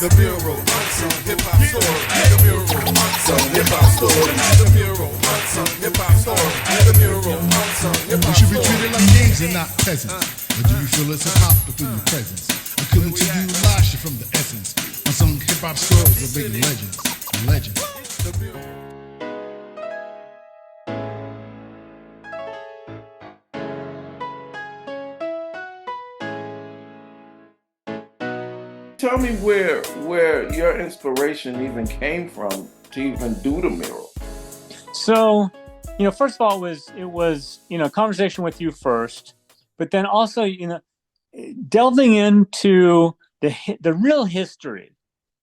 The Mural, Unsung hip-hop story. The Mural, Unsung hip-hop story. The Mural, Unsung hip-hop story. The Mural, Unsung hip-hop story. We should be treated like kings and not peasants. Or do you feel it's hip-hop within your presence? I couldn't tell you Lasha from the essence. Unsung hip-hop stories of big legends. Legends. The Mural. Tell me where your inspiration even came from to even do the mural. So, first of all, it was conversation with you first, but then also, delving into the real history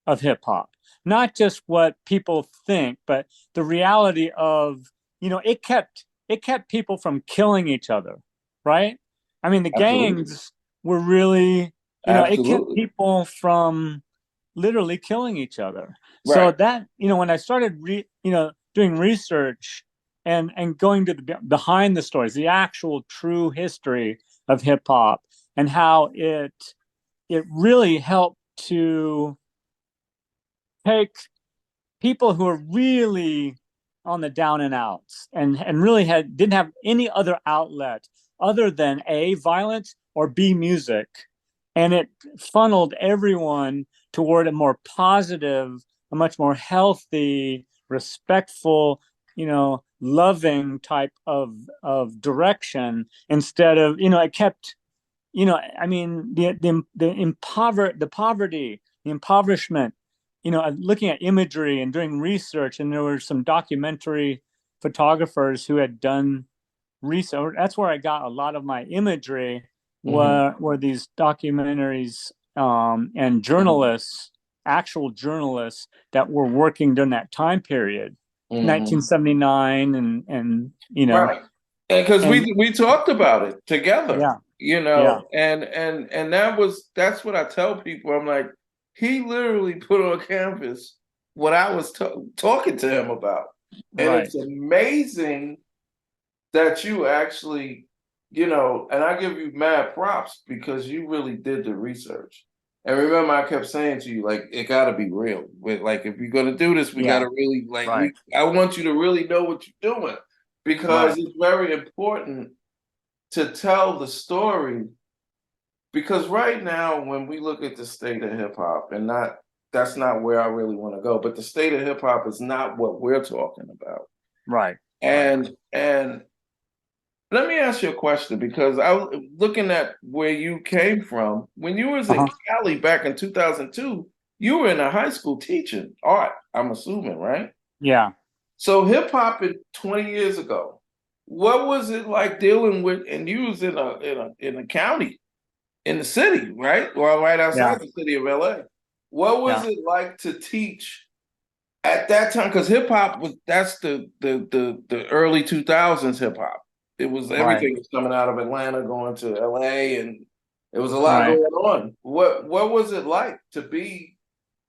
of hip hop, not just what people think, but the reality of, it kept people from killing each other, right? I mean, the Absolutely. Gangs were really, it Absolutely. kept people from literally killing each other. Right. So that, when I started, doing research and going to the behind the stories, the actual true history of hip hop and how it really helped to take people who are really on the down and outs and really didn't have any other outlet other than A, violence, or B, music. And it funneled everyone toward a more positive, a much more healthy, respectful, loving type of direction instead of, it kept, the poverty, the impoverishment, looking at imagery and doing research. And there were some documentary photographers who had done research. That's where I got a lot of my imagery. Were these documentaries and journalists, actual journalists that were working during that time period, 1979, and right. And because we talked about it together, and that's what I tell people. I'm like, he literally put on canvas what I was talking to him about, and it's amazing that you actually. And I give you mad props because you really did the research. And remember, I kept saying to you, like, it got to be real. Like, if you're going to do this, we got to really, I want you to really know what you're doing because it's very important to tell the story. Because right now, when we look at the state of hip hop, and that's not where I really want to go, but the state of hip hop is not what we're talking about. Right. And let me ask you a question because I was looking at where you came from. When you was in Cali back in 2002, you were in a high school teaching art, I'm assuming, right? Yeah. So hip hop 20 years ago, what was it like dealing with? And you was in a county, in the city, right? Or right outside the city of LA. What was it like to teach at that time? Because hip hop that's the early 2000s hip hop. It was everything was coming out of Atlanta, going to LA, and it was a lot going on. What was it like to be?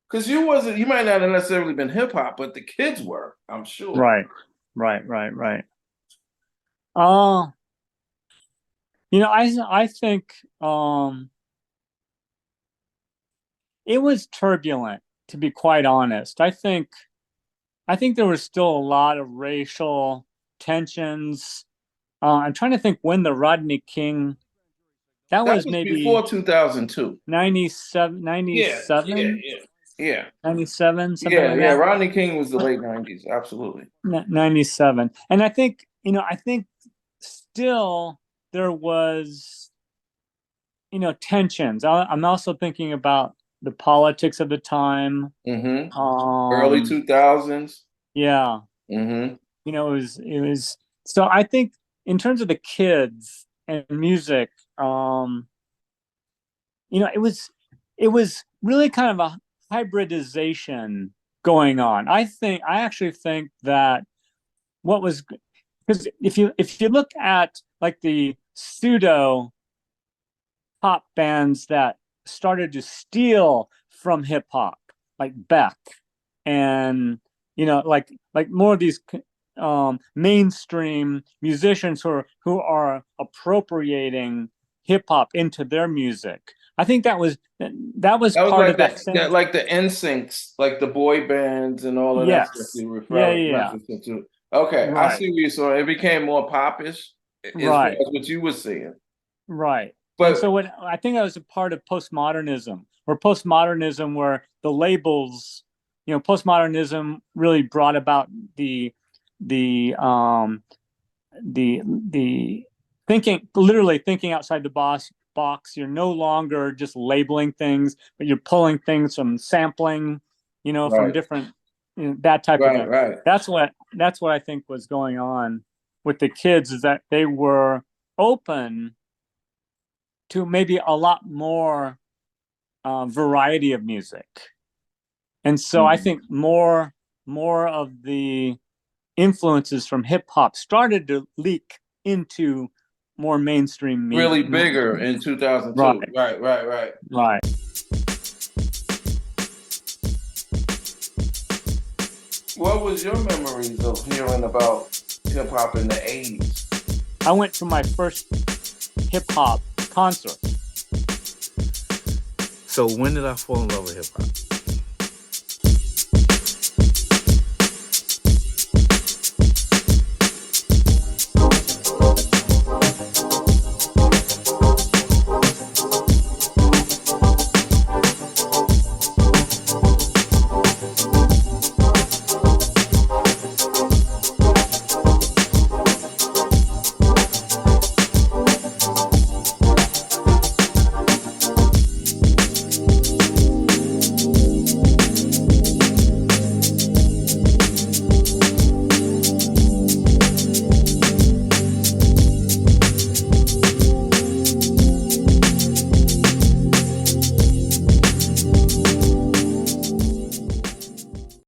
Because you might not have necessarily been hip hop, but the kids were, I'm sure. Right. I think it was turbulent, to be quite honest. I think there was still a lot of racial tensions. I'm trying to think when the Rodney King. That was maybe before 2002. 97. Yeah. 97. Something like that. Rodney King was the late 90s. Absolutely. 97. And I think still there was, tensions. I'm also thinking about the politics of the time. Early 2000s. Yeah. It was. So I think in terms of the kids and music, it was really kind of a hybridization going on. I actually think that what was, because if you look at like the pseudo pop bands that started to steal from hip hop, like Beck, and like more of these mainstream musicians who are appropriating hip hop into their music. I think that was part like of that same, like the Insync's, like the boy bands and all of that stuff you referencing to. Okay, I see what you're saying. It became more popish, right? As what you were saying, right? But so I think that was a part of postmodernism, where the labels, postmodernism really brought about the literally thinking outside the box. You're no longer just labeling things, but you're pulling things from sampling, from different, that type of thing. Right. That's what I think was going on with the kids, is that they were open to maybe a lot more variety of music. And so I think more of the influences from hip hop started to leak into more mainstream media. Really bigger in 2002. Right. What was your memories of hearing about hip hop in the 80s? I went to my first hip hop concert. So when did I fall in love with hip hop?